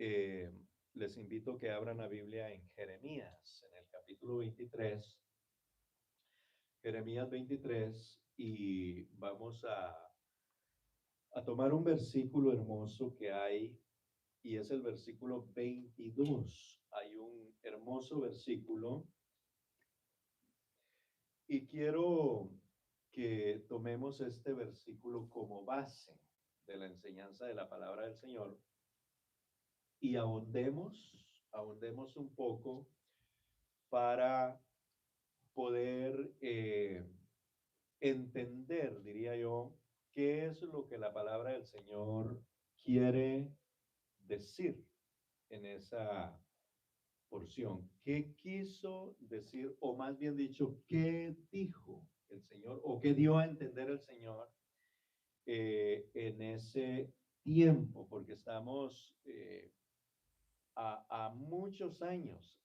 eh, les invito que abran la Biblia en Jeremías, en el capítulo 23, Jeremías 23, y vamos a tomar un versículo hermoso que hay, y es el versículo 22. Hay un hermoso versículo, y quiero que tomemos este versículo como base de la enseñanza de la palabra del Señor y ahondemos un poco para poder entender, diría yo, qué es lo que la palabra del Señor quiere decir en esa porción. ¿Qué quiso decir, o más bien dicho, qué dijo el Señor, o qué dio a entender el Señor en ese tiempo? Porque estamos a muchos años,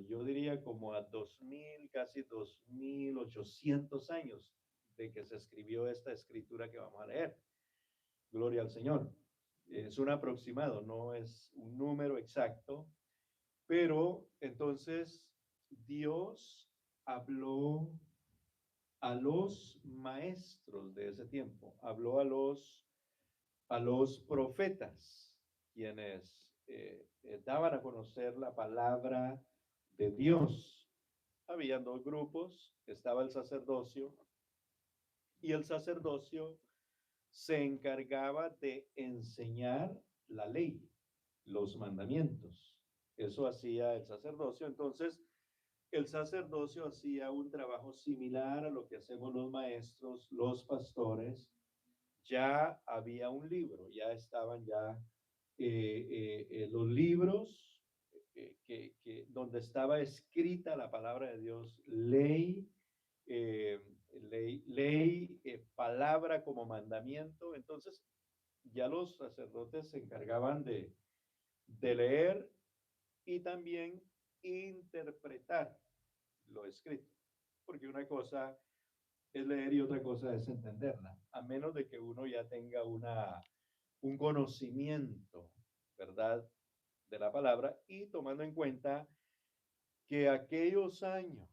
yo diría como a 2000, casi 2800 años de que se escribió esta escritura que vamos a leer. Gloria al Señor. Es un aproximado, no es un número exacto, pero entonces Dios habló a los maestros de ese tiempo, habló a los profetas, quienes daban a conocer la palabra de Dios. Habían dos grupos, estaba el sacerdocio, y el sacerdocio se encargaba de enseñar la ley, los mandamientos. Eso hacía el sacerdocio. Entonces, el sacerdocio hacía un trabajo similar a lo que hacemos los maestros, los pastores. Ya había un libro, ya estaban ya los libros donde estaba escrita la palabra de Dios, eh, palabra como mandamiento. Entonces, ya los sacerdotes se encargaban de leer y también interpretar lo escrito, porque una cosa es leer y otra cosa es entenderla, a menos de que uno ya tenga un conocimiento, ¿verdad?, de la palabra, y tomando en cuenta que aquellos años,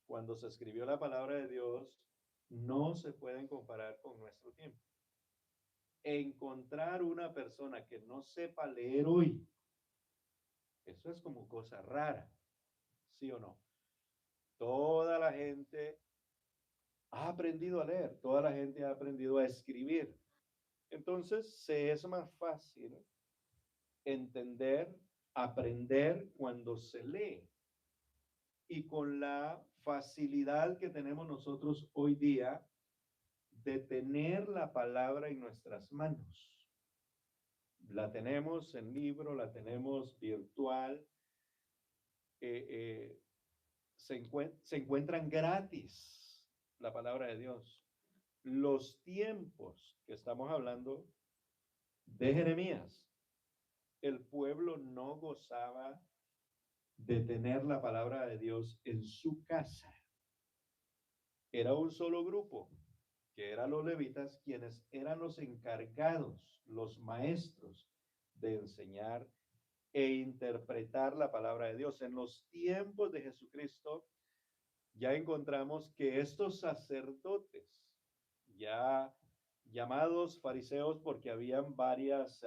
cuando se escribió la palabra de Dios, no se pueden comparar con nuestro tiempo. Encontrar una persona que no sepa leer hoy, eso es como cosa rara, ¿sí o no? Toda la gente ha aprendido a leer, toda la gente ha aprendido a escribir. Entonces, se es más fácil entender, aprender cuando se lee. Y con la facilidad que tenemos nosotros hoy día de tener la palabra en nuestras manos. La tenemos en libro, la tenemos virtual, eh, eh, se encuentran gratis la palabra de Dios. Los tiempos que estamos hablando de Jeremías, el pueblo no gozaba de tener la palabra de Dios en su casa. Era un solo grupo, que eran los levitas, quienes eran los encargados, los maestros de enseñar e interpretar la palabra de Dios. En los tiempos de Jesucristo ya encontramos que estos sacerdotes, ya llamados fariseos porque habían varias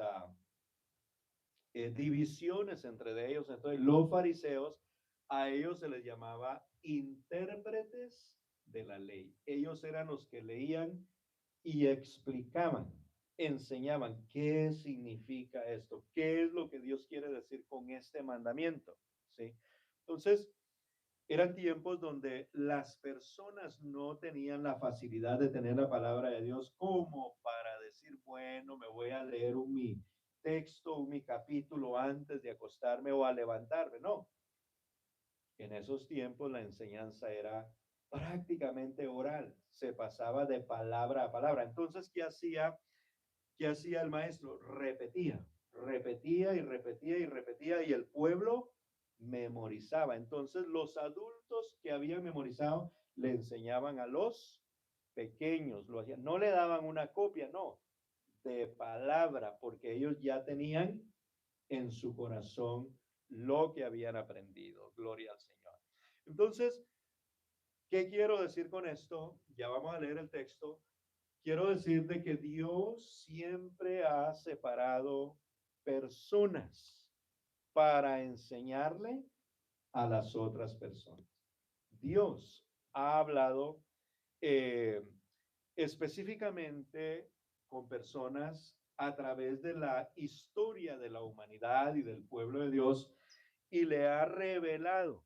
divisiones entre ellos. Entonces, los fariseos, a ellos se les llamaba intérpretes de la ley. Ellos eran los que leían y explicaban, enseñaban qué significa esto, qué es lo que Dios quiere decir con este mandamiento, ¿sí? Entonces, eran tiempos donde las personas no tenían la facilidad de tener la palabra de Dios como para decir, bueno, me voy a leer mi texto, mi capítulo antes de acostarme o a levantarme. No, en esos tiempos la enseñanza era prácticamente oral, se pasaba de palabra a palabra. Entonces, ¿qué hacía el maestro? Repetía y repetía y repetía, y el pueblo memorizaba. Entonces, los adultos que habían memorizado le enseñaban a los pequeños, lo hacían. No le daban una copia, no, de palabra, porque ellos ya tenían en su corazón lo que habían aprendido. Gloria al Señor. Entonces, ¿qué quiero decir con esto? Ya vamos a leer el texto. Quiero decir de que Dios siempre ha separado personas para enseñarle a las otras personas. Dios ha hablado eh, específicamente con personas a través de la historia de la humanidad y del pueblo de Dios y le ha revelado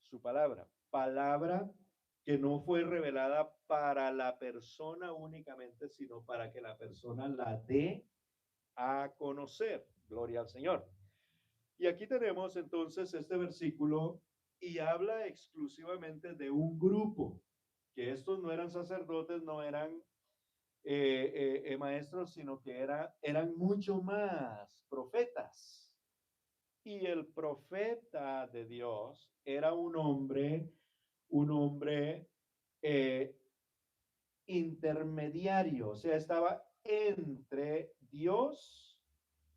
su palabra, palabra que no fue revelada para la persona únicamente, sino para que la persona la dé a conocer. Gloria al Señor. Y aquí tenemos entonces este versículo y habla exclusivamente de un grupo, que estos no eran sacerdotes, no eran maestros, sino que eran mucho más profetas. Y el profeta de Dios era un hombre eh, intermediario, o sea, estaba entre Dios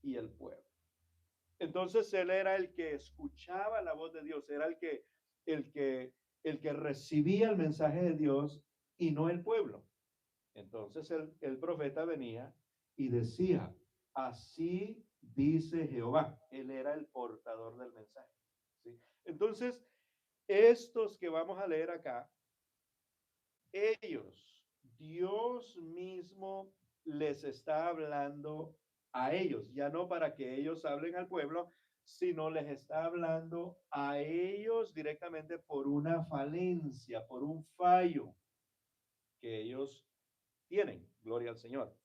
y el pueblo. Entonces él era el que escuchaba la voz de Dios, era el que, el que recibía el mensaje de Dios y no el pueblo. Entonces el profeta venía y decía, así dice Jehová. Él era el portador del mensaje. ¿Sí? Entonces, estos que vamos a leer acá, ellos, Dios mismo les está hablando a ellos, ya no para que ellos hablen al pueblo, sino les está hablando a ellos directamente por una falencia, por un fallo que ellos tienen. Gloria al Señor.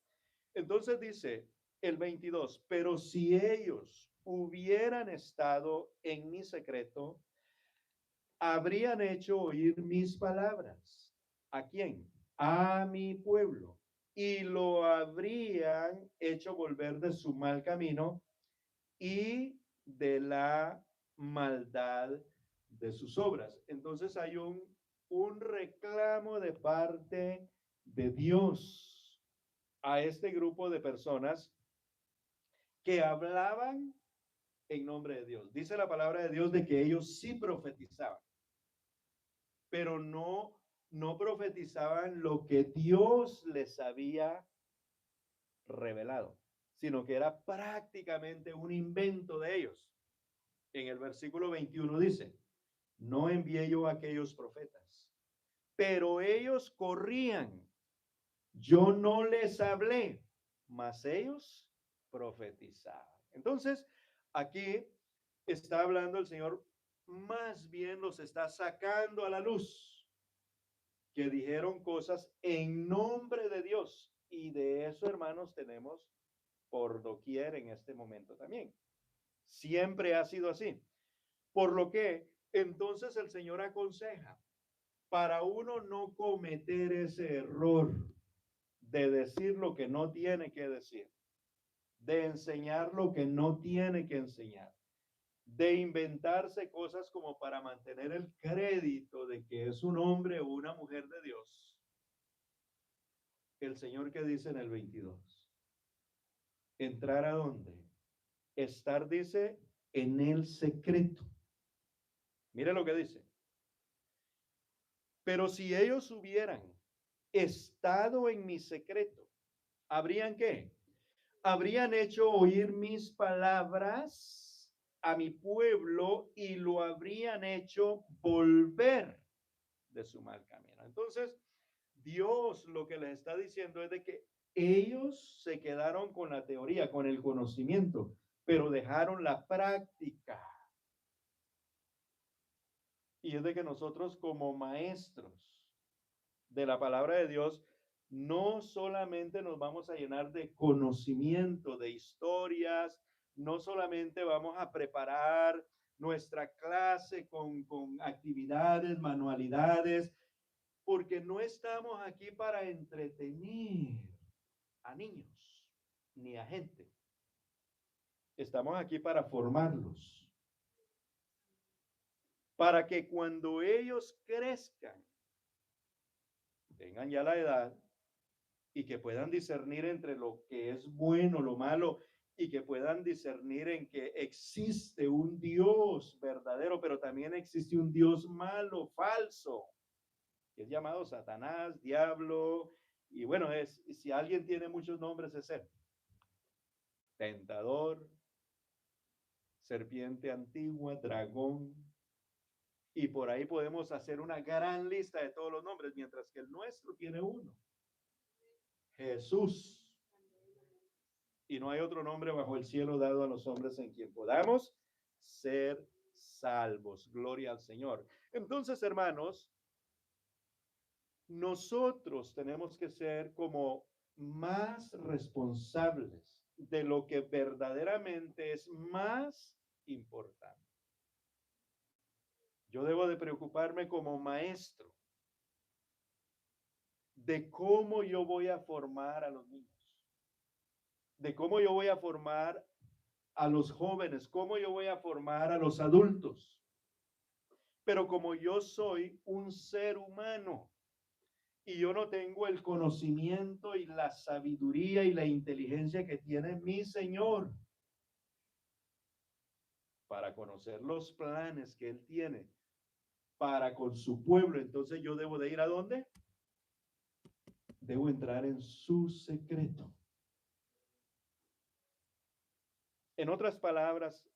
Entonces dice el 22, pero si ellos hubieran estado en mi secreto, habrían hecho oír mis palabras. ¿A quién? A mi pueblo. Y lo habrían hecho volver de su mal camino y de la maldad de sus obras. Entonces hay un reclamo de parte de Dios a este grupo de personas que hablaban en nombre de Dios. Dice la palabra de Dios de que ellos sí profetizaban, pero no profetizaban lo que Dios les había revelado, sino que era prácticamente un invento de ellos. En el versículo 21 dice, no envié yo a aquellos profetas, pero ellos corrían, yo no les hablé, mas ellos profetizaban. Entonces, aquí está hablando el Señor, más bien los está sacando a la luz, que dijeron cosas en nombre de Dios. Y de eso, hermanos, tenemos por doquier en este momento también. Siempre ha sido así. Por lo que entonces el Señor aconseja, para uno no cometer ese error de decir lo que no tiene que decir, de enseñar lo que no tiene que enseñar, de inventarse cosas como para mantener el crédito de que es un hombre o una mujer de Dios. El Señor que dice en el 22, ¿entrar a dónde? Estar, dice, en el secreto. Mire lo que dice. Pero si ellos hubieran estado en mi secreto, ¿habrían qué? Habrían hecho oír mis palabras a mi pueblo y lo habrían hecho volver de su mal camino. Entonces, Dios lo que les está diciendo es de que ellos se quedaron con la teoría, con el conocimiento, pero dejaron la práctica. Y es de que nosotros como maestros de la palabra de Dios, no solamente nos vamos a llenar de conocimiento, de historias, no solamente vamos a preparar nuestra clase con actividades, manualidades, porque no estamos aquí para entretener a niños ni a gente. Estamos aquí para formarlos, para que cuando ellos crezcan, tengan ya la edad y que puedan discernir entre lo que es bueno, lo malo y que puedan discernir en que existe un Dios verdadero, pero también existe un Dios malo, falso, que es llamado Satanás, diablo, y bueno, si alguien tiene muchos nombres es él. Tentador, serpiente antigua, dragón, y por ahí podemos hacer una gran lista de todos los nombres, mientras que el nuestro tiene uno, Jesús. Y no hay otro nombre bajo el cielo dado a los hombres en quien podamos ser salvos. Gloria al Señor. Entonces, hermanos, nosotros tenemos que ser como más responsables de lo que verdaderamente es más importante. Yo debo de preocuparme como maestro de cómo yo voy a formar a los niños, de cómo yo voy a formar a los jóvenes, cómo yo voy a formar a los adultos. Pero como yo soy un ser humano y yo no tengo el conocimiento y la sabiduría y la inteligencia que tiene mi Señor para conocer los planes que Él tiene para con su pueblo, entonces yo debo de ir ¿a dónde? Debo entrar en su secreto. En otras palabras,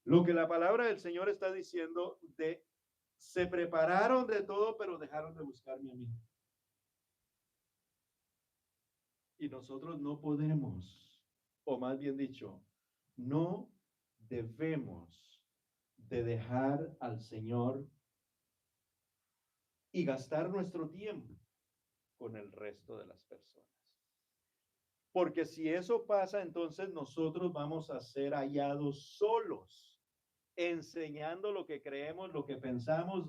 lo que la palabra del Señor está diciendo se prepararon de todo, pero dejaron de buscarme a mí. Y nosotros no podemos, o más bien dicho, no debemos de dejar al Señor y gastar nuestro tiempo con el resto de las personas. Porque si eso pasa, entonces nosotros vamos a ser hallados solos, enseñando lo que creemos, lo que pensamos,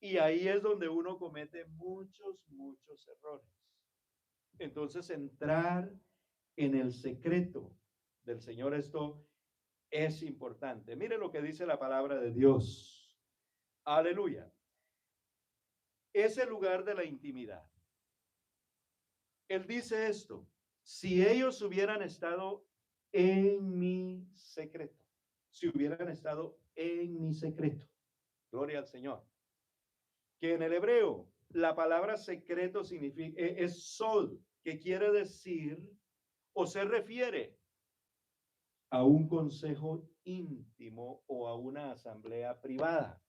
y ahí es donde uno comete muchos errores. Entonces, entrar en el secreto del Señor, esto es importante. Mire lo que dice la palabra de Dios. Aleluya. Es el lugar de la intimidad. Él dice esto: si ellos hubieran estado en mi secreto, si hubieran estado en mi secreto, gloria al Señor. Que en el hebreo la palabra secreto significa, es sod, que quiere decir o se refiere a un consejo íntimo o a una asamblea privada.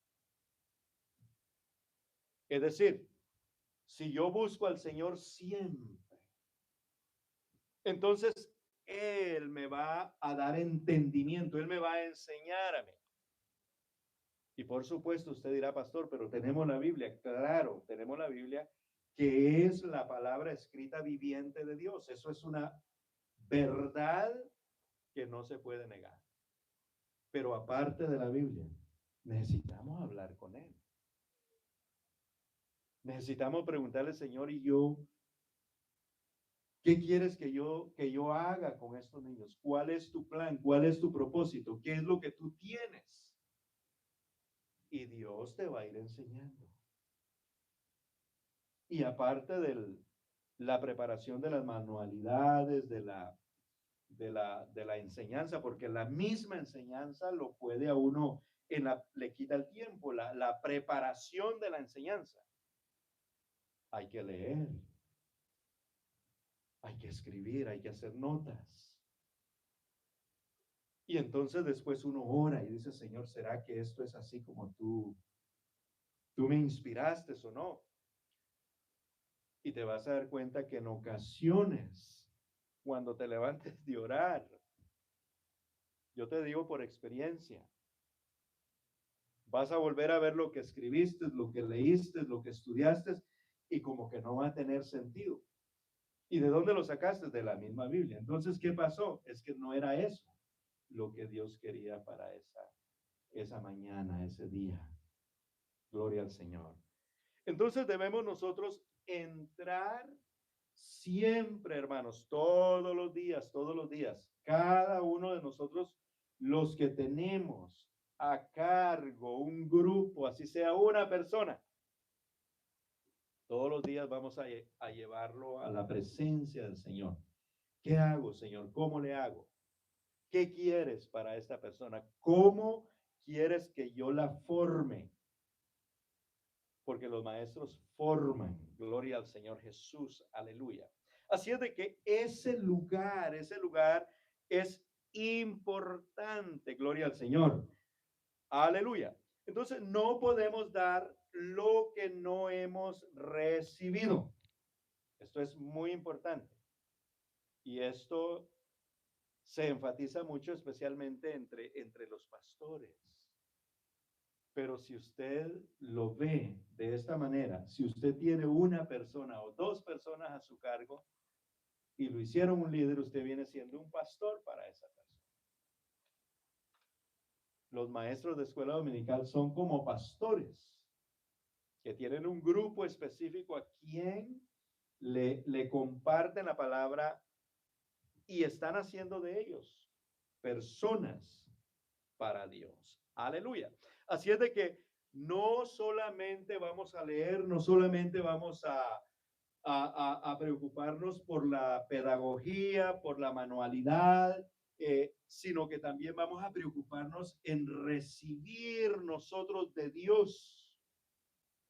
Es decir, si yo busco al Señor siempre, entonces Él me va a dar entendimiento, Él me va a enseñar a mí. Y por supuesto usted dirá, pastor, pero tenemos la Biblia. Claro, tenemos la Biblia, que es la palabra escrita viviente de Dios. Eso es una verdad que no se puede negar. Pero aparte de la Biblia, necesitamos hablar con Él. Necesitamos preguntarle, Señor, ¿y yo qué quieres que yo haga con estos niños? ¿Cuál es tu plan? ¿Cuál es tu propósito? ¿Qué es lo que tú tienes? Y Dios te va a ir enseñando. Y aparte de la preparación de las manualidades, de la enseñanza, porque la misma enseñanza lo puede a uno, le quita el tiempo, la preparación de la enseñanza. Hay que leer, hay que escribir, hay que hacer notas. Y entonces después uno ora y dice, Señor, ¿será que esto es así como tú me inspiraste o no? Y te vas a dar cuenta que en ocasiones, cuando te levantes de orar, yo te digo por experiencia, vas a volver a ver lo que escribiste, lo que leíste, lo que estudiaste, y como que no va a tener sentido. ¿Y de dónde lo sacaste? De la misma Biblia. Entonces, ¿qué pasó? Es que no era eso lo que Dios quería para esa mañana, ese día. Gloria al Señor. Entonces debemos nosotros entrar siempre, hermanos, todos los días, cada uno de nosotros, los que tenemos a cargo un grupo, así sea una persona, todos los días vamos a llevarlo a la presencia del Señor. ¿Qué hago, Señor? ¿Cómo le hago? ¿Qué quieres para esta persona? ¿Cómo quieres que yo la forme? Porque los maestros forman. Gloria al Señor Jesús. Aleluya. Así es de que ese lugar es importante. Gloria al Señor. Aleluya. Entonces, no podemos dar lo que no hemos recibido. Esto es muy importante. Y esto se enfatiza mucho, especialmente entre los pastores. Pero si usted lo ve de esta manera, si usted tiene una persona o dos personas a su cargo y lo hicieron un líder, usted viene siendo un pastor para esa persona. Los maestros de escuela dominical son como pastores que tienen un grupo específico a quien le comparten la palabra y están haciendo de ellos personas para Dios. Aleluya. Así es de que no solamente vamos a leer, no solamente vamos a preocuparnos por la pedagogía, por la manualidad, sino que también vamos a preocuparnos en recibir nosotros de Dios.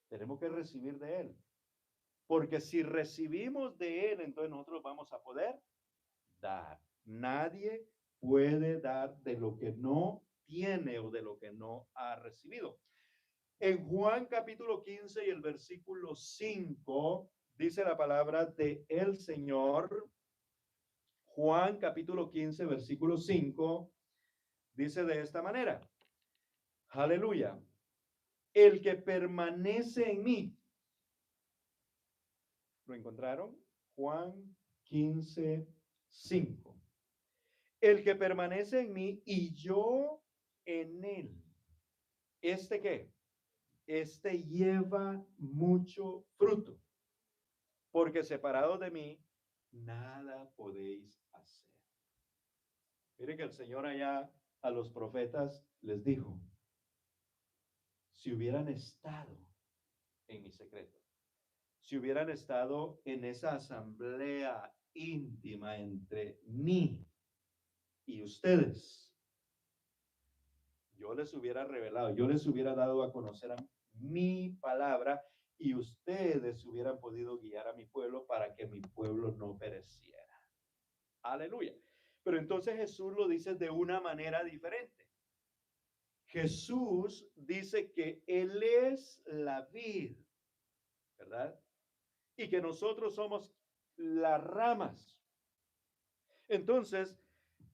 Tenemos que recibir de Él. Porque si recibimos de Él, entonces nosotros vamos a poder dar. Nadie puede dar de lo que no tiene o de lo que no ha recibido. En Juan capítulo 15 y el versículo 5 dice la palabra de el Señor. Juan capítulo 15 versículo 5 dice de esta manera. Aleluya. El que permanece en mí. ¿Lo encontraron? Juan 15, 5. El que permanece en mí y yo en él. ¿Este qué? Este lleva mucho fruto, porque separado de mí, nada podéis hacer. Mire que el Señor allá a los profetas les dijo, si hubieran estado en mi secreto, si hubieran estado en esa asamblea íntima entre mí y ustedes, yo les hubiera revelado, yo les hubiera dado a conocer a mi palabra y ustedes hubieran podido guiar a mi pueblo para que mi pueblo no pereciera. Aleluya. Pero entonces Jesús lo dice de una manera diferente. Jesús dice que Él es la vid, ¿verdad? Y que nosotros somos las ramas. Entonces,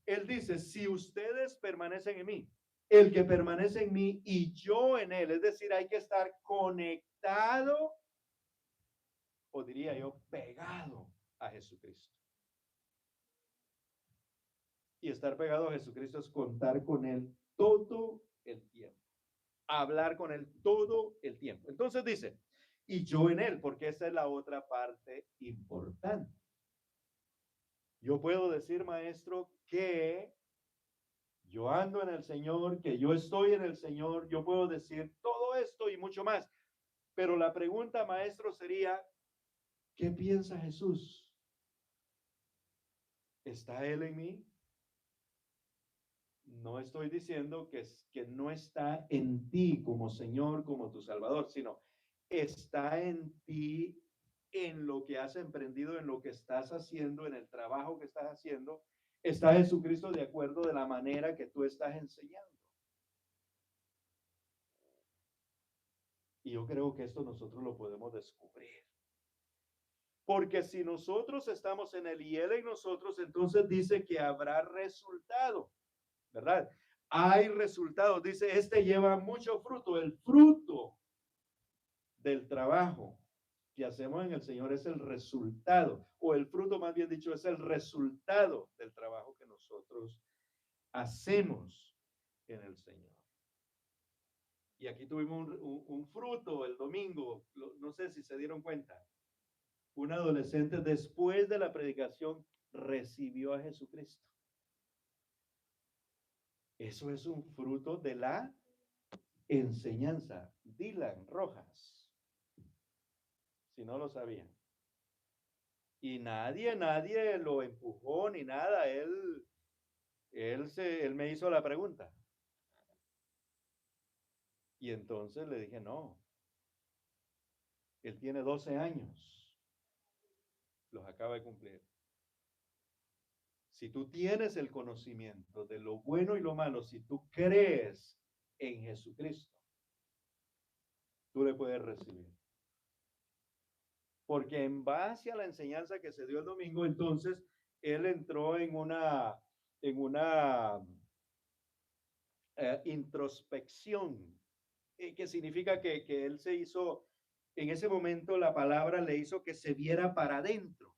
Él dice, si ustedes permanecen en mí, el que permanece en mí y yo en él, es decir, hay que estar conectado, o diría yo, pegado a Jesucristo. Y estar pegado a Jesucristo es contar con él todo el tiempo, hablar con él todo el tiempo. Entonces dice, y yo en él, porque esa es la otra parte importante. Yo puedo decir, maestro, que yo ando en el Señor, que yo estoy en el Señor, yo puedo decir todo esto y mucho más. Pero la pregunta, maestro, sería, ¿qué piensa Jesús? ¿Está Él en mí? No estoy diciendo que no está en ti como Señor, como tu Salvador, sino está en ti en lo que has emprendido, en lo que estás haciendo, en el trabajo que estás haciendo. ¿Está Jesucristo de acuerdo de la manera que tú estás enseñando? Y yo creo que esto nosotros lo podemos descubrir. Porque si nosotros estamos en él y él en nosotros, entonces dice que habrá resultado, ¿verdad? Hay resultados. Dice, este lleva mucho fruto. El fruto del trabajo que hacemos en el Señor es el resultado, o el fruto más bien dicho es el resultado del trabajo que nosotros hacemos en el Señor. Y aquí tuvimos un fruto el domingo, no sé si se dieron cuenta. Un adolescente después de la predicación recibió a Jesucristo. Eso es un fruto de la enseñanza. Dylan Rojas, si no lo sabían. Y nadie lo empujó ni nada. Él me hizo la pregunta. Y entonces le dije, no, él tiene 12 años, los acaba de cumplir. Si tú tienes el conocimiento de lo bueno y lo malo, si tú crees en Jesucristo, tú le puedes recibir. Porque en base a la enseñanza que se dio el domingo, entonces él entró en una introspección, que significa que él se hizo, en ese momento la palabra le hizo que se viera para adentro.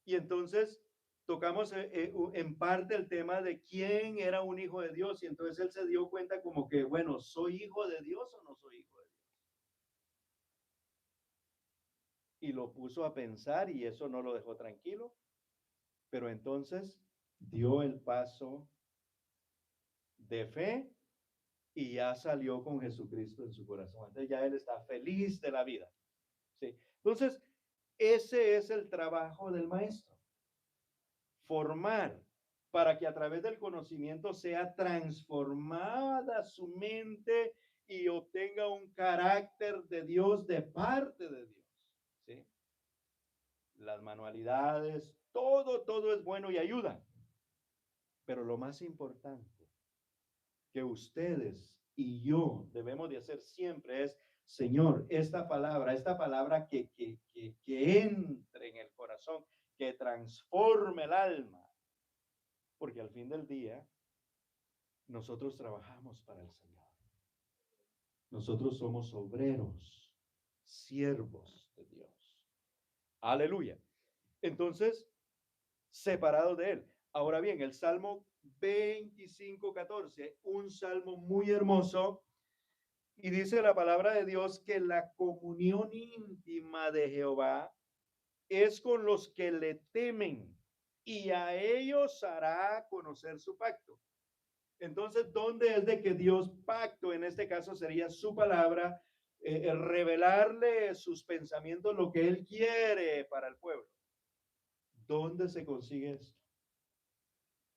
Y entonces tocamos en parte el tema de quién era un hijo de Dios, y entonces él se dio cuenta como que, bueno, ¿soy hijo de Dios o no soy hijo de Dios? Y lo puso a pensar y eso no lo dejó tranquilo, pero entonces dio el paso de fe y ya salió con Jesucristo en su corazón. Entonces ya él está feliz de la vida. ¿Sí? Entonces, ese es el trabajo del maestro. Formar para que a través del conocimiento sea transformada su mente y obtenga un carácter de Dios de parte de Dios. ¿Sí? Las manualidades, todo es bueno y ayuda. Pero lo más importante que ustedes y yo debemos de hacer siempre es, Señor, esta palabra que entre en el corazón, que transforme el alma, porque al fin del día nosotros trabajamos para el Señor. Nosotros somos obreros, siervos de Dios. Aleluya. Entonces, separados de Él. Ahora bien, el Salmo 25:14, un salmo muy hermoso, y dice la palabra de Dios que la comunión íntima de Jehová es con los que le temen, y a ellos hará conocer su pacto. Entonces, ¿dónde es de que Dios pacto? En este caso sería su palabra, revelarle sus pensamientos, lo que Él quiere para el pueblo. ¿Dónde se consigue esto?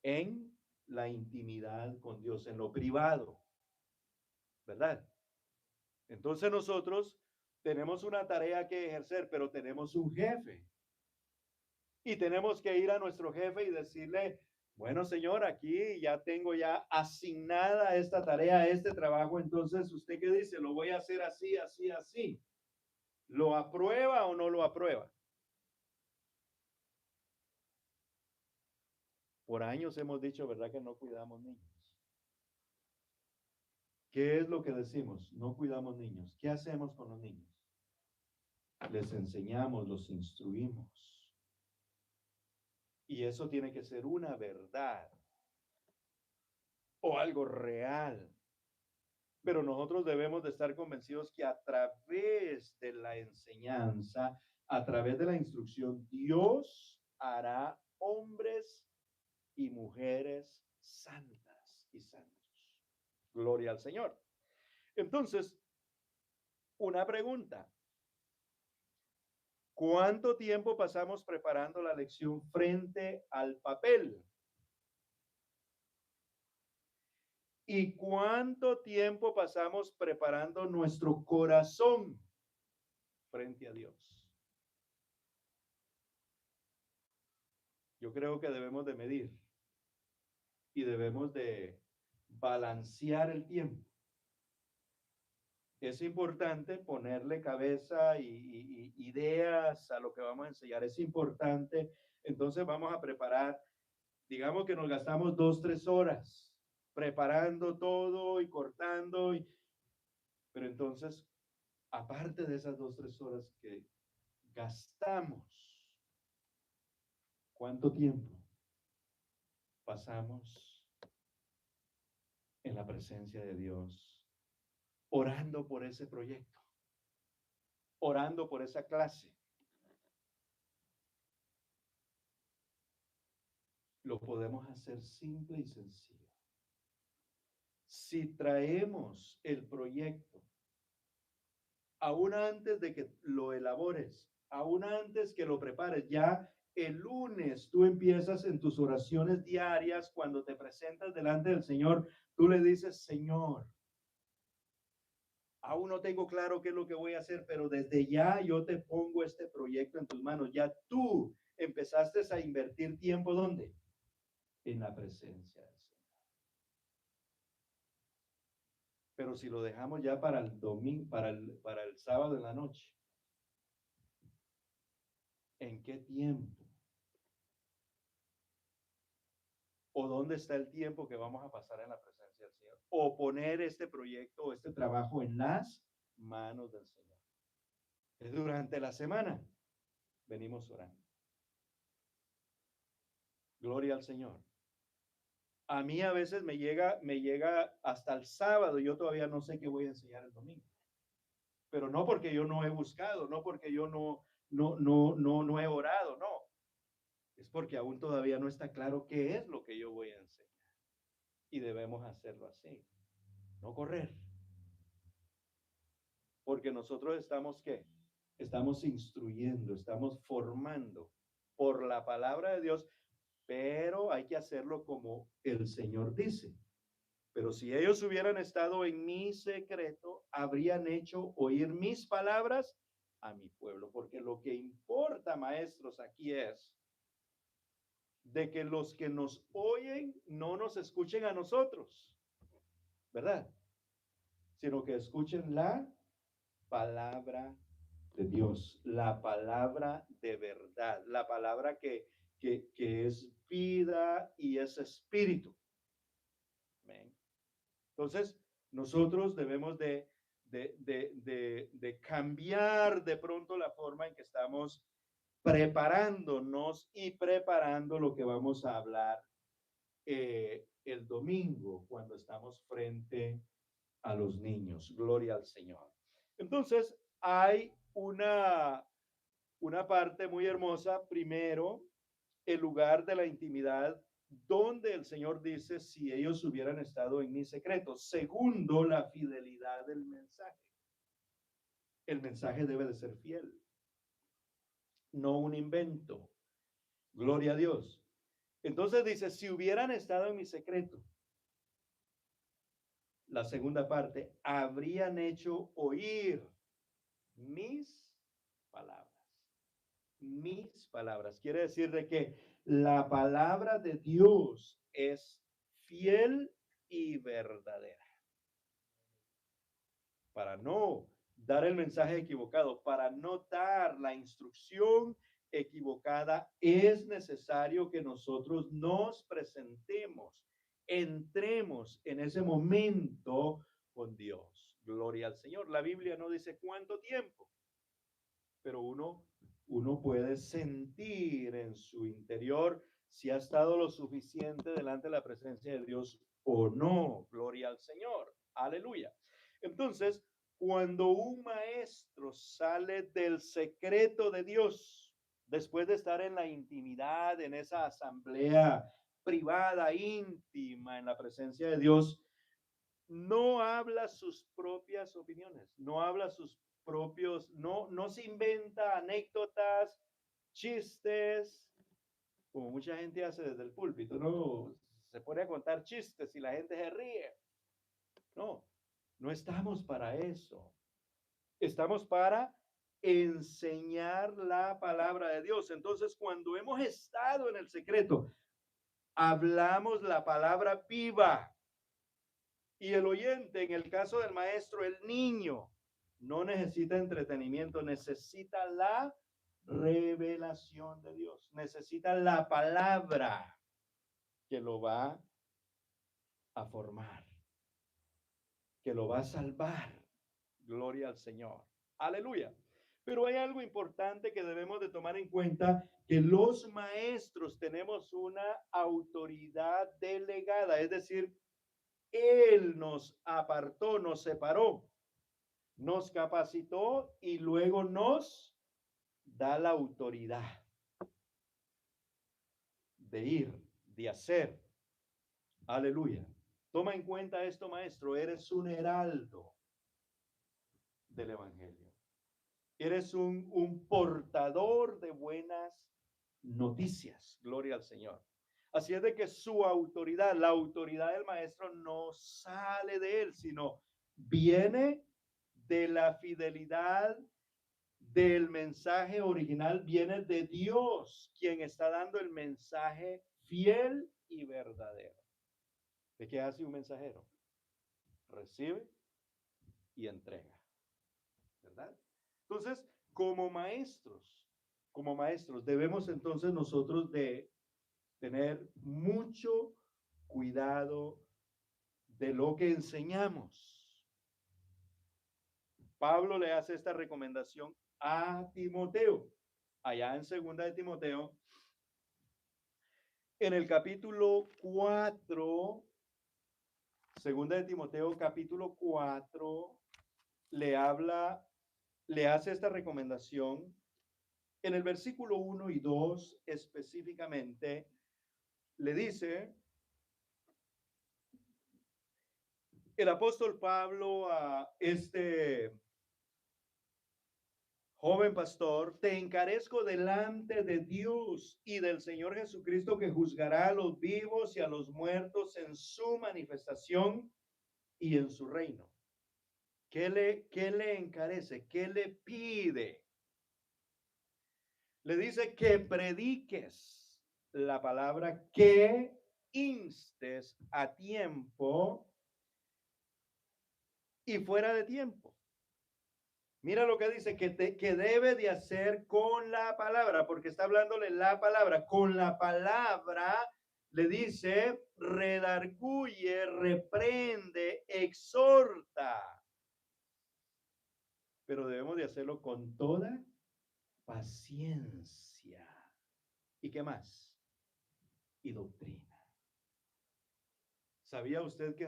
En la intimidad con Dios, en lo privado, ¿verdad? Entonces nosotros tenemos una tarea que ejercer, pero tenemos un jefe. Y tenemos que ir a nuestro jefe y decirle, bueno, señor, aquí ya tengo ya asignada esta tarea, este trabajo, entonces, ¿usted qué dice? Lo voy a hacer así, así, así. ¿Lo aprueba o no lo aprueba? Por años hemos dicho, ¿verdad? Que no cuidamos niños. ¿Qué es lo que decimos? No cuidamos niños. ¿Qué hacemos con los niños? Les enseñamos, los instruimos. Y eso tiene que ser una verdad o algo real. Pero nosotros debemos de estar convencidos que a través de la enseñanza, a través de la instrucción, Dios hará hombres y mujeres santas y santos. Gloria al Señor. Entonces, una pregunta. ¿Cuánto tiempo pasamos preparando la lección frente al papel? ¿Y cuánto tiempo pasamos preparando nuestro corazón frente a Dios? Yo creo que debemos de medir y debemos de balancear el tiempo. Es importante ponerle cabeza y ideas a lo que vamos a enseñar. Es importante. Entonces vamos a preparar, digamos que nos gastamos 2, 3 horas preparando todo y cortando, pero entonces, aparte de esas 2, 3 horas que gastamos, ¿cuánto tiempo pasamos en la presencia de Dios, orando por ese proyecto, orando por esa clase? Lo podemos hacer simple y sencillo. Si traemos el proyecto, aún antes de que lo elabores, aún antes que lo prepares, ya el lunes tú empiezas en tus oraciones diarias, cuando te presentas delante del Señor, tú le dices, Señor, aún no tengo claro qué es lo que voy a hacer, pero desde ya yo te pongo este proyecto en tus manos. Ya tú empezaste a invertir tiempo, ¿dónde? En la presencia del Señor. Pero si lo dejamos ya para el domingo, para el sábado en la noche, ¿en qué tiempo? ¿O dónde está el tiempo que vamos a pasar en la presencia del Señor? O poner este proyecto o este trabajo en las manos del Señor. Durante la semana venimos orando. Gloria al Señor. A mí a veces me llega hasta el sábado, yo todavía no sé qué voy a enseñar el domingo. Pero no porque yo no he buscado, no porque yo no he orado, no. Es porque aún todavía no está claro qué es lo que yo voy a enseñar. Y debemos hacerlo así, no correr. Porque nosotros estamos, ¿qué? Estamos instruyendo, estamos formando por la palabra de Dios, pero hay que hacerlo como el Señor dice. Pero si ellos hubieran estado en mi secreto, habrían hecho oír mis palabras a mi pueblo. Porque lo que importa, maestros, aquí es de que los que nos oyen no nos escuchen a nosotros, ¿verdad? Sino que escuchen la palabra de Dios, la palabra de verdad, la palabra que es vida y es espíritu. Amén. Entonces, nosotros debemos de cambiar de pronto la forma en que estamos preparándonos y preparando lo que vamos a hablar el domingo cuando estamos frente a los niños. Gloria al Señor. Entonces, hay una parte muy hermosa. Primero, el lugar de la intimidad, donde el Señor dice, si ellos hubieran estado en mi secreto. Segundo, la fidelidad del mensaje. El mensaje debe de ser fiel, no un invento. Gloria a Dios. Entonces dice, si hubieran estado en mi secreto. La segunda parte, habrían hecho oír mis palabras. Mis palabras. Quiere decir de que la palabra de Dios es fiel y verdadera. Para no dar el mensaje equivocado, para no dar la instrucción equivocada, es necesario que nosotros nos presentemos, entremos en ese momento con Dios. Gloria al Señor. La Biblia no dice cuánto tiempo, pero uno puede sentir en su interior si ha estado lo suficiente delante de la presencia de Dios o no. Gloria al Señor. Aleluya. Entonces, cuando un maestro sale del secreto de Dios, después de estar en la intimidad, en esa asamblea privada, íntima, en la presencia de Dios, no habla sus propias opiniones, no habla sus propios, no se inventa anécdotas, chistes, como mucha gente hace desde el púlpito, no se pone a contar chistes y la gente se ríe. No, no estamos para eso. Estamos para enseñar la palabra de Dios. Entonces, cuando hemos estado en el secreto, hablamos la palabra viva. Y el oyente, en el caso del maestro, el niño, no necesita entretenimiento, necesita la revelación de Dios, necesita la palabra que lo va a formar, que lo va a salvar. Gloria al Señor. Aleluya. Pero hay algo importante que debemos de tomar en cuenta, que los maestros tenemos una autoridad delegada, es decir, Él nos apartó, nos separó, nos capacitó y luego nos da la autoridad de ir, de hacer. Aleluya. Toma en cuenta esto, maestro, eres un heraldo del Evangelio. Eres un portador de buenas noticias. Gloria al Señor. Así es de que su autoridad, la autoridad del maestro, no sale de él, sino viene de la fidelidad del mensaje original, viene de Dios, quien está dando el mensaje fiel y verdadero. ¿De qué hace un mensajero? Recibe y entrega, ¿verdad? Entonces, como maestros, debemos entonces nosotros de tener mucho cuidado de lo que enseñamos. Pablo le hace esta recomendación a Timoteo, allá en segunda de Timoteo, en el capítulo 4, segunda de Timoteo, capítulo 4, le hace esta recomendación en el versículo 1 y 2 específicamente, le dice el apóstol Pablo a este joven pastor: te encarezco delante de Dios y del Señor Jesucristo, que juzgará a los vivos y a los muertos en su manifestación y en su reino. ¿Qué le encarece? ¿Qué le pide? Le dice que prediques la palabra, que instes a tiempo y fuera de tiempo. Mira lo que dice, que debe de hacer con la palabra, porque está hablándole la palabra. Con la palabra le dice, redarguye, reprende, exhorta. Pero debemos de hacerlo con toda paciencia. ¿Y qué más? Y doctrina. ¿Sabía usted que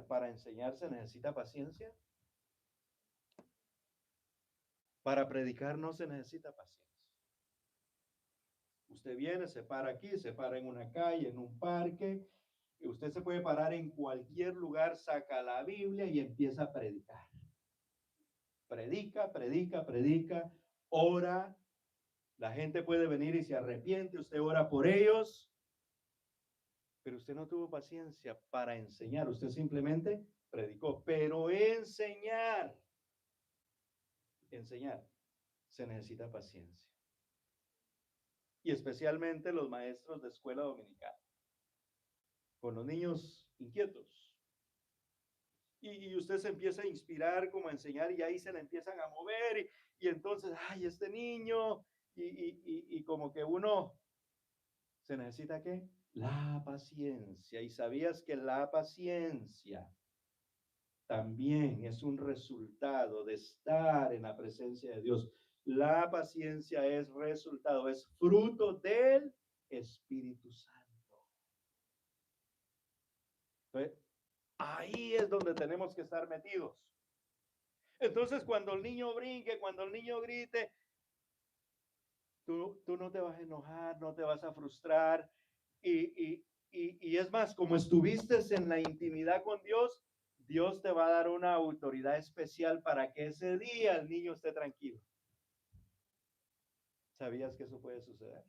para enseñar se necesita paciencia? Para predicar no se necesita paciencia. Usted viene, se para aquí, se para en una calle, en un parque, y usted se puede parar en cualquier lugar, saca la Biblia y empieza a predicar. Predica, predica, predica, ora. La gente puede venir y se arrepiente, usted ora por ellos, pero usted no tuvo paciencia para enseñar, usted simplemente predicó. Pero enseñar, se necesita paciencia. Y especialmente los maestros de escuela dominical, con los niños inquietos. Y usted se empieza a inspirar como a enseñar, y ahí se le empiezan a mover, y entonces, ay, este niño, y como que uno se necesita, ¿qué? La paciencia. Y sabías que la paciencia también es un resultado de estar en la presencia de Dios. La paciencia es resultado, es fruto del Espíritu Santo. Entonces, ahí es donde tenemos que estar metidos. Entonces, cuando el niño brinque, cuando el niño grite, tú no te vas a enojar, no te vas a frustrar. Y es más, como estuviste en la intimidad con Dios, Dios te va a dar una autoridad especial para que ese día el niño esté tranquilo. ¿Sabías que eso puede suceder?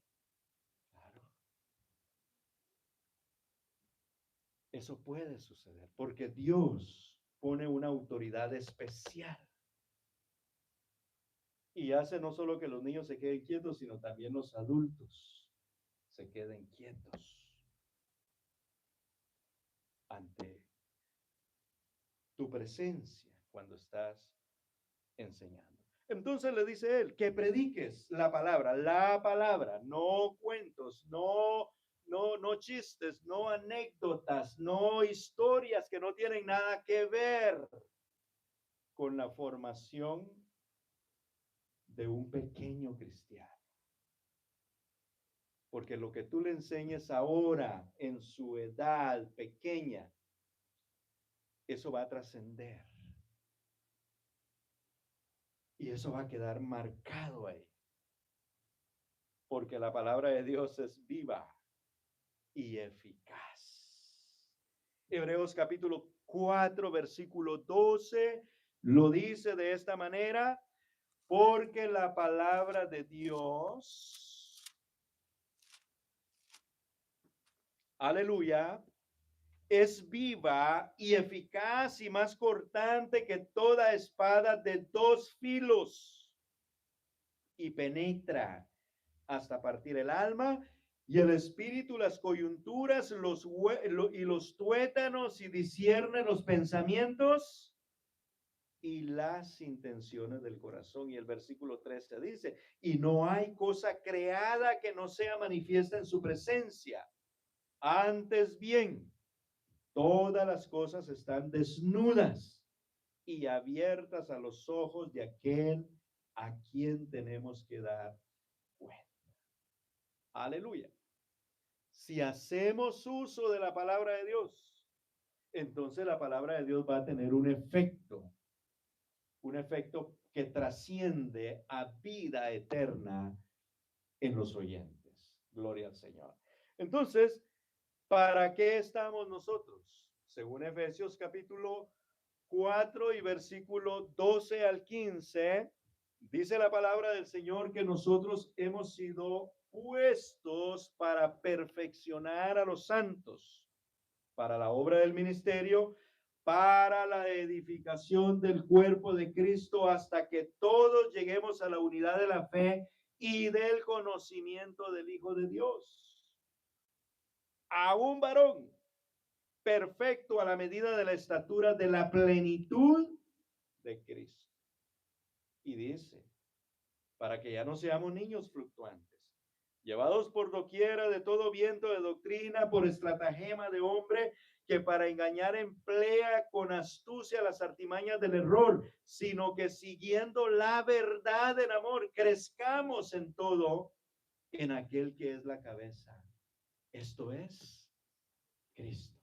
Claro. Eso puede suceder porque Dios pone una autoridad especial. Y hace no solo que los niños se queden quietos, sino también los adultos se queden quietos ante tu presencia cuando estás enseñando. Entonces le dice él, que prediques la palabra, no cuentos, no chistes, no anécdotas, no historias que no tienen nada que ver con la formación de un pequeño cristiano. Porque lo que tú le enseñes ahora en su edad pequeña, eso va a trascender. Y eso va a quedar marcado ahí. Porque la palabra de Dios es viva y eficaz. Hebreos capítulo 4, versículo 12, lo dice de esta manera: Porque la palabra de Dios, aleluya, es viva y eficaz y más cortante que toda espada de dos filos y penetra hasta partir el alma y el espíritu, las coyunturas, y los tuétanos y discierne los pensamientos y las intenciones del corazón. Y el versículo 13 dice, y no hay cosa creada que no sea manifiesta en su presencia. Antes bien, todas las cosas están desnudas y abiertas a los ojos de aquel a quien tenemos que dar cuenta. Aleluya. Si hacemos uso de la palabra de Dios, entonces la palabra de Dios va a tener un efecto que trasciende a vida eterna en los oyentes. Gloria al Señor. Entonces, ¿para qué estamos nosotros? Según Efesios capítulo 4 y versículo 12 al 15, dice la palabra del Señor que nosotros hemos sido puestos para perfeccionar a los santos, para la obra del ministerio, para la edificación del cuerpo de Cristo, hasta que todos lleguemos a la unidad de la fe y del conocimiento del Hijo de Dios. A un varón perfecto a la medida de la estatura de la plenitud de Cristo. Y dice, para que ya no seamos niños fluctuantes, llevados por doquiera de todo viento de doctrina, por estratagema de hombre que para engañar emplea con astucia las artimañas del error, sino que siguiendo la verdad en amor, crezcamos en todo en aquel que es la cabeza. Esto es Cristo.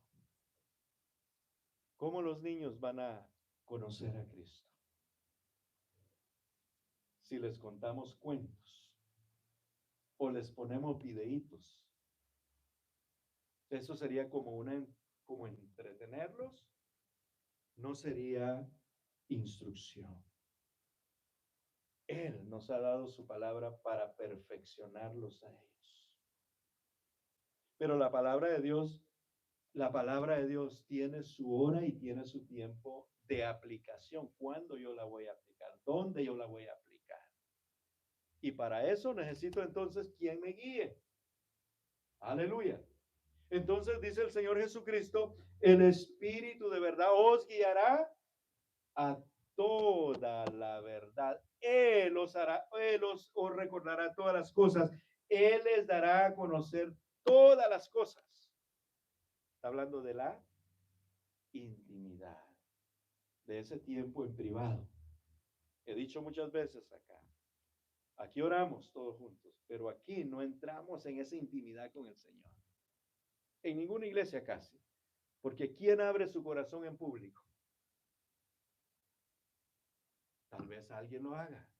¿Cómo los niños van a conocer a Cristo? Si les contamos cuentos o les ponemos videitos. Eso sería como entretenerlos, no sería instrucción. Él nos ha dado su palabra para perfeccionarlos a ellos. Pero la palabra de Dios tiene su hora y tiene su tiempo de aplicación. ¿Cuándo yo la voy a aplicar? ¿Dónde yo la voy a aplicar? Y para eso necesito entonces quien me guíe. Aleluya. Entonces dice el Señor Jesucristo, el Espíritu de verdad os guiará a toda la verdad. Él os hará, os recordará todas las cosas. Él les dará a conocer todas las cosas. Está hablando de la intimidad, de ese tiempo en privado. He dicho muchas veces acá, aquí oramos todos juntos, pero aquí no entramos en esa intimidad con el Señor. En ninguna iglesia casi. Porque ¿quién abre su corazón en público? Tal vez alguien lo haga,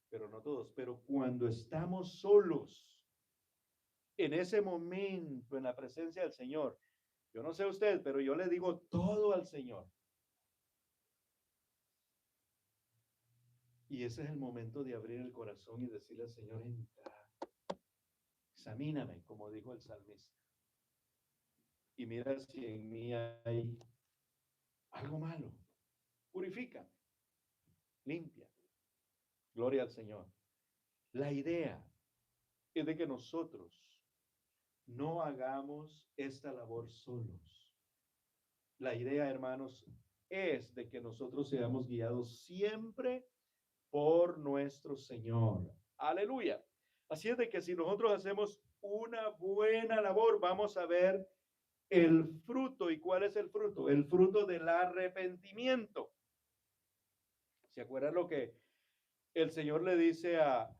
pero no todos. Pero cuando estamos solos, en ese momento, en la presencia del Señor, yo no sé usted, pero yo le digo todo al Señor. Y ese es el momento de abrir el corazón y decirle al Señor, entra, examíname, como dijo el salmista. Y mira si en mí hay algo malo. Purifícame, limpia. Gloria al Señor. La idea es de que nosotros no hagamos esta labor solos. La idea, hermanos, es de que nosotros seamos guiados siempre por nuestro Señor. Aleluya. Así es de que si nosotros hacemos una buena labor, vamos a ver el fruto. ¿Y cuál es el fruto? El fruto del arrepentimiento. ¿Se acuerdan lo que el Señor le dice a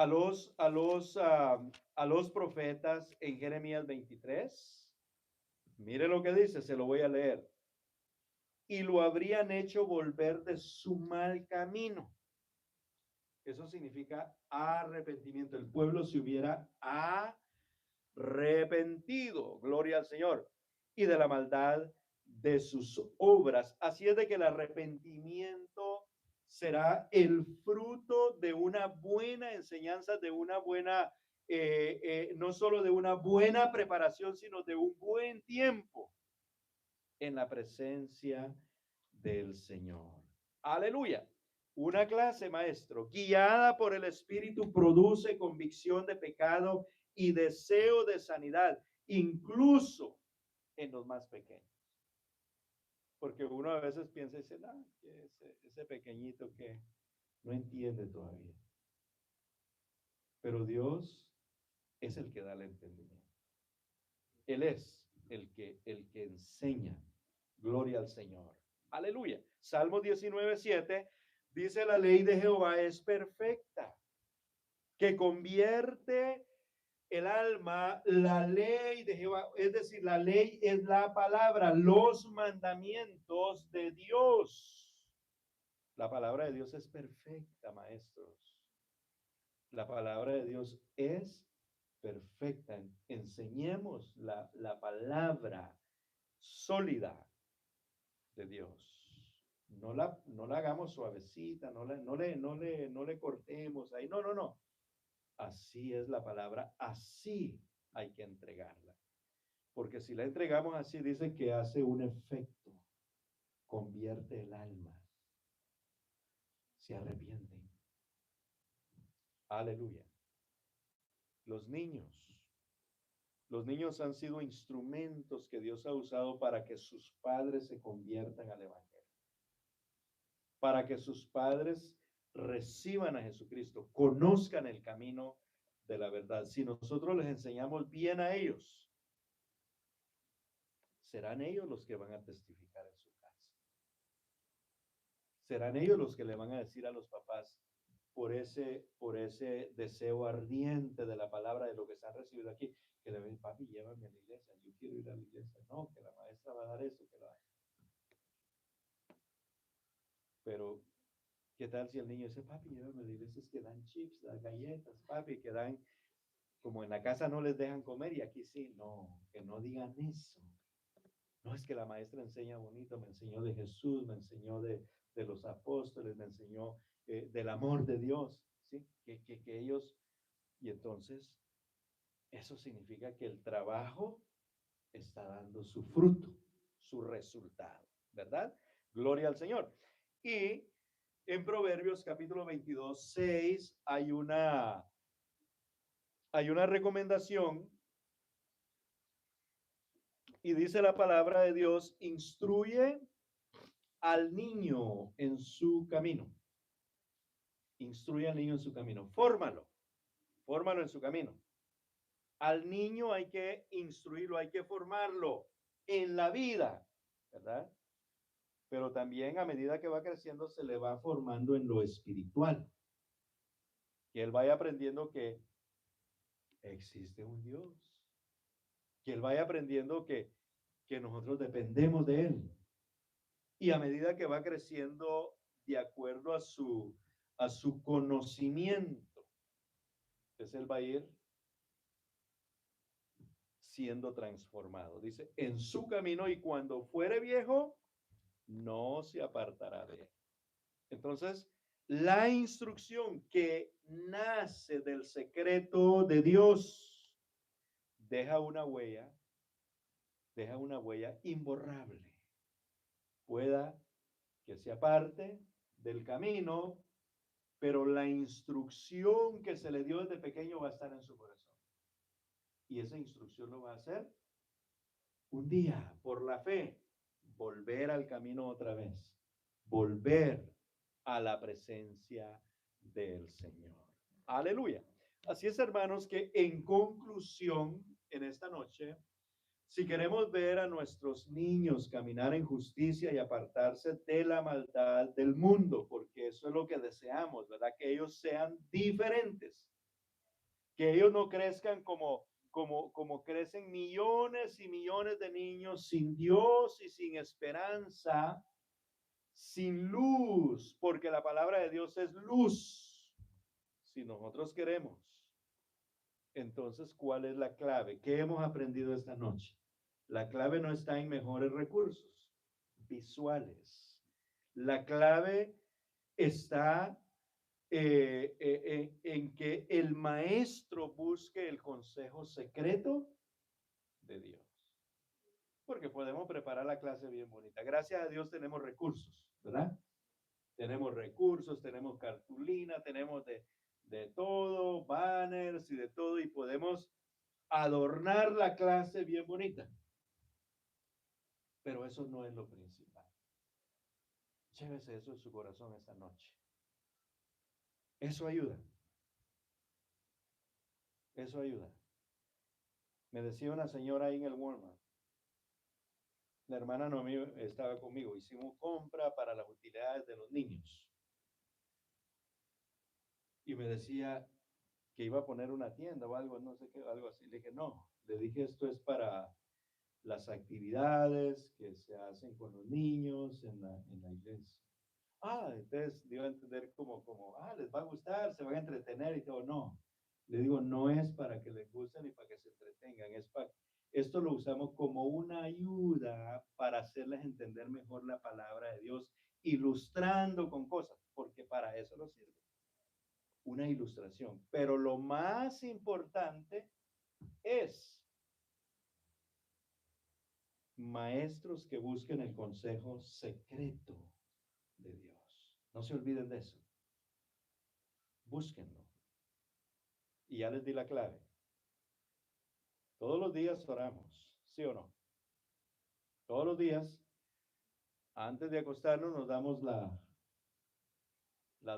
los profetas en Jeremías 23? Mire lo que dice, se lo voy a leer. Y lo habrían hecho volver de su mal camino. Eso significa arrepentimiento. El pueblo se hubiera arrepentido, gloria al Señor, y de la maldad de sus obras. Así es de que el arrepentimiento será el fruto de una buena enseñanza, de una buena, no solo de una buena preparación, sino de un buen tiempo en la presencia del Señor. Aleluya. Una clase, maestro, guiada por el Espíritu, produce convicción de pecado y deseo de sanidad, incluso en los más pequeños. Porque uno a veces piensa y dice, no, ese pequeñito que no entiende todavía. Pero Dios es el que da el entendimiento. Él es el que enseña. Gloria al Señor. Aleluya. Salmo 19:7 dice: la ley de Jehová es perfecta, que convierte el alma. La ley de Jehová, es decir, la ley es la palabra, los mandamientos de Dios. La palabra de Dios es perfecta, maestros. La palabra de Dios es perfecta. Enseñemos la palabra sólida de Dios. No la hagamos suavecita, no le cortemos ahí. No, no, no. Así es la palabra, así hay que entregarla. Porque si la entregamos así, dice que hace un efecto, convierte el alma, se arrepienten. Aleluya. Los niños han sido instrumentos que Dios ha usado para que sus padres se conviertan al Evangelio, para que sus padres reciban a Jesucristo, conozcan el camino de la verdad. Si nosotros les enseñamos bien a ellos, serán ellos los que van a testificar en su casa. Serán ellos los que le van a decir a los papás por ese deseo ardiente de la palabra, de lo que se han recibido aquí, que le ven, papi, llévame a la iglesia, yo quiero ir a la iglesia. No, que la maestra va a dar eso, que la... Pero, ¿qué tal si el niño dice, papi, llévame a la iglesia? Es que dan chips, dan galletas, papi, que dan, como en la casa no les dejan comer y aquí sí. No, que no digan eso. No, es que la maestra enseña bonito, me enseñó de Jesús, me enseñó de los apóstoles, me enseñó del amor de Dios, ¿sí? Que ellos, y entonces eso significa que el trabajo está dando su fruto, su resultado, ¿verdad? Gloria al Señor. Y en Proverbios capítulo 22:6 hay una recomendación y dice la palabra de Dios: instruye al niño en su camino. Instruye al niño en su camino. Fórmalo en su camino. Al niño hay que instruirlo, hay que formarlo en la vida, ¿verdad? Pero también a medida que va creciendo se le va formando en lo espiritual. Que él vaya aprendiendo que existe un Dios. Que él vaya aprendiendo que nosotros dependemos de él. Y a medida que va creciendo de acuerdo a su conocimiento, pues él va a ir siendo transformado. Dice, en su camino, y cuando fuere viejo, no se apartará de él. Entonces, la instrucción que nace del secreto de Dios deja una huella imborrable. Pueda que se aparte del camino, pero la instrucción que se le dio desde pequeño va a estar en su corazón. Y esa instrucción lo va a hacer un día, por la fe, volver al camino otra vez, volver a la presencia del Señor. Aleluya. Así es, hermanos, que en conclusión, en esta noche, si queremos ver a nuestros niños caminar en justicia y apartarse de la maldad del mundo, porque eso es lo que deseamos, ¿verdad? Que ellos sean diferentes, que ellos no crezcan como crecen millones y millones de niños sin Dios y sin esperanza, sin luz, porque la palabra de Dios es luz. Si nosotros queremos, entonces, ¿cuál es la clave? ¿Qué hemos aprendido esta noche? La clave no está en mejores recursos visuales. La clave está en que el maestro busque el consejo secreto de Dios. Porque podemos preparar la clase bien bonita. Gracias a Dios tenemos recursos, ¿verdad? Tenemos recursos, tenemos cartulina, tenemos de todo, banners y de todo, y podemos adornar la clase bien bonita. Pero eso no es lo principal. Llévese eso en su corazón esta noche. Eso ayuda. Eso ayuda. Me decía una señora ahí en el Walmart. La hermana Noemí estaba conmigo. Hicimos compra para las utilidades de los niños. Y me decía que iba a poner una tienda o algo, no sé qué, algo así. Le dije, no. Le dije, esto es para las actividades que se hacen con los niños en la iglesia. Entonces dio a entender les va a gustar, se van a entretener y todo. No, le digo, no es para que les guste ni para que se entretengan, esto lo usamos como una ayuda para hacerles entender mejor la palabra de Dios, ilustrando con cosas, porque para eso lo sirve, una ilustración. Pero lo más importante es maestros que busquen el consejo secreto de Dios. No se olviden de eso. Búsquenlo. Y ya les di la clave. Todos los días oramos, ¿sí o no? Todos los días, antes de acostarnos, nos damos la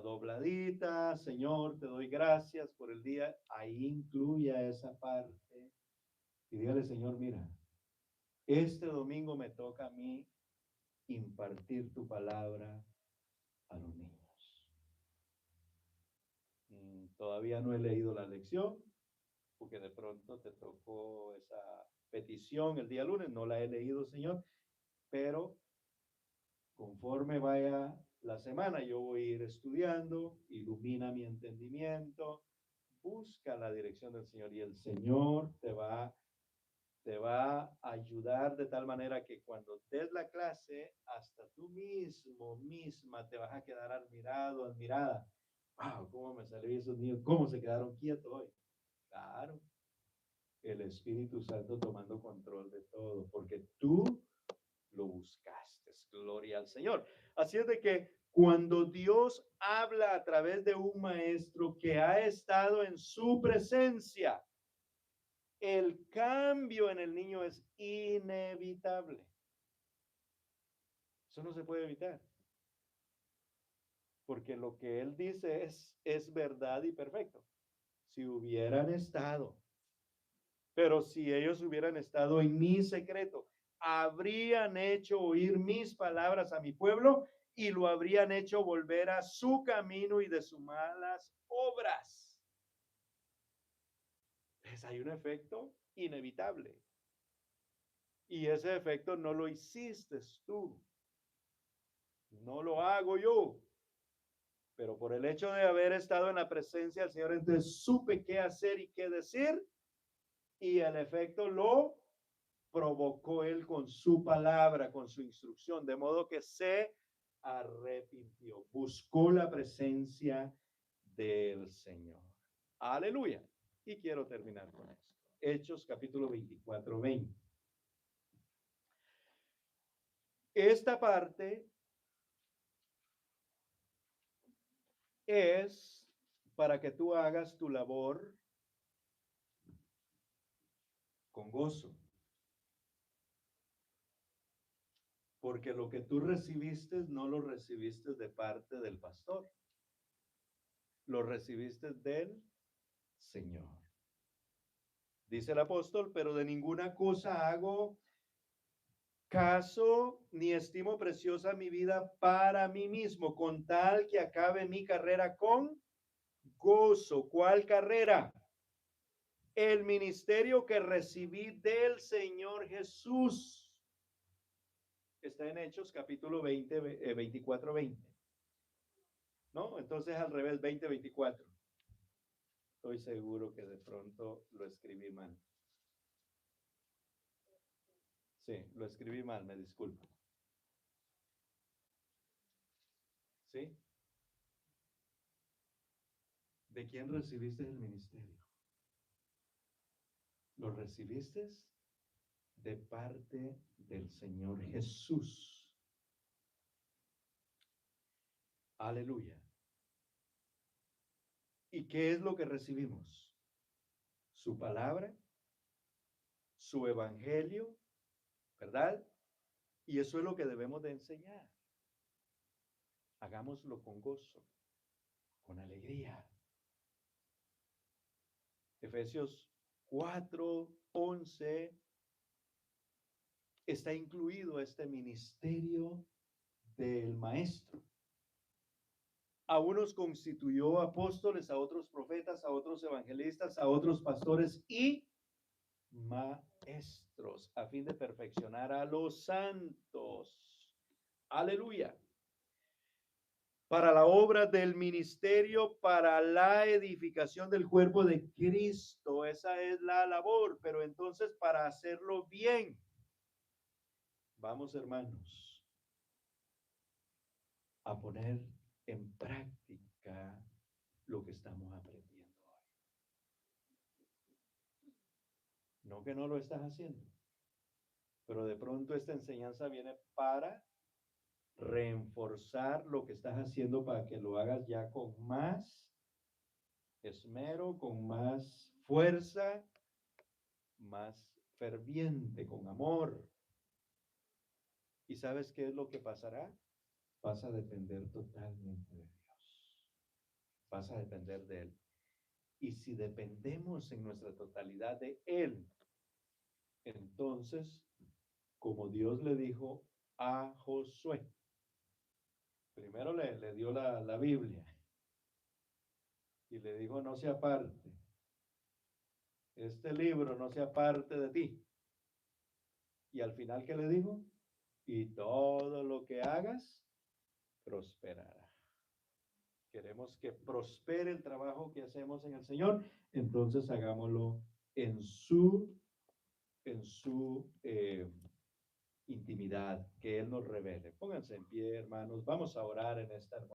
dobladita. Señor, te doy gracias por el día. Ahí incluya esa parte. Y dígale, Señor, mira, este domingo me toca a mí impartir tu palabra a los niños. Todavía no he leído la lección, porque de pronto te tocó esa petición el día lunes, no la he leído, Señor, pero conforme vaya la semana, yo voy a ir estudiando, ilumina mi entendimiento, busca la dirección del Señor y el Señor te va a ayudar de tal manera que cuando des la clase, hasta tú misma, te vas a quedar admirado, admirada. Wow, cómo me salió esos niños, cómo se quedaron quietos hoy. Claro, el Espíritu Santo tomando control de todo, porque tú lo buscaste. Gloria al Señor. Así es de que cuando Dios habla a través de un maestro que ha estado en su presencia, el cambio en el niño es inevitable. Eso no se puede evitar. Porque lo que él dice es verdad y perfecto. Si hubieran estado, pero si ellos hubieran estado en mi secreto, habrían hecho oír mis palabras a mi pueblo y lo habrían hecho volver a su camino y de sus malas obras. Pues hay un efecto inevitable. Y ese efecto no lo hiciste tú. No lo hago yo. Pero por el hecho de haber estado en la presencia del Señor, entonces supe qué hacer y qué decir. Y el efecto lo provocó él con su palabra, con su instrucción, de modo que se arrepintió, buscó la presencia del Señor. Aleluya. Y quiero terminar con esto. Hechos capítulo 24, 20. Esta parte es para que tú hagas tu labor con gozo. Porque lo que tú recibiste no lo recibiste de parte del pastor. Lo recibiste del Señor. Dice el apóstol, pero de ninguna cosa hago caso ni estimo preciosa mi vida para mí mismo, con tal que acabe mi carrera con gozo. ¿Cuál carrera? El ministerio que recibí del Señor Jesús. Está en Hechos capítulo 20, 24, 20. ¿No? Entonces al revés, 20, 24. Estoy seguro que de pronto lo escribí mal. Sí, lo escribí mal, me disculpo. ¿Sí? ¿De quién recibiste el ministerio? ¿Lo recibiste de parte del Señor Jesús? Aleluya. ¿Y qué es lo que recibimos? Su palabra, su evangelio, ¿verdad? Y eso es lo que debemos de enseñar. Hagámoslo con gozo, con alegría. Efesios 4:11 está incluido este ministerio del maestro. A unos constituyó apóstoles, a otros profetas, a otros evangelistas, a otros pastores y maestros, a fin de perfeccionar a los santos. Aleluya. Para la obra del ministerio, para la edificación del cuerpo de Cristo. Esa es la labor, pero entonces para hacerlo bien, vamos hermanos, a poner en práctica lo que estamos aprendiendo hoy. No que no lo estás haciendo, pero de pronto esta enseñanza viene para reforzar lo que estás haciendo para que lo hagas ya con más esmero, con más fuerza, más ferviente, con amor. ¿Y sabes qué es lo que pasará? Vas a depender totalmente de Dios. Vas a depender de Él. Y si dependemos en nuestra totalidad de Él, entonces, como Dios le dijo a Josué, primero le dio la Biblia y le dijo, no se aparte. Este libro no se aparte de ti. Y al final, ¿qué le dijo? Y todo lo que hagas, prosperará. Queremos que prospere el trabajo que hacemos en el Señor, entonces hagámoslo en su intimidad, que Él nos revele. Pónganse en pie, hermanos. Vamos a orar en esta hermosa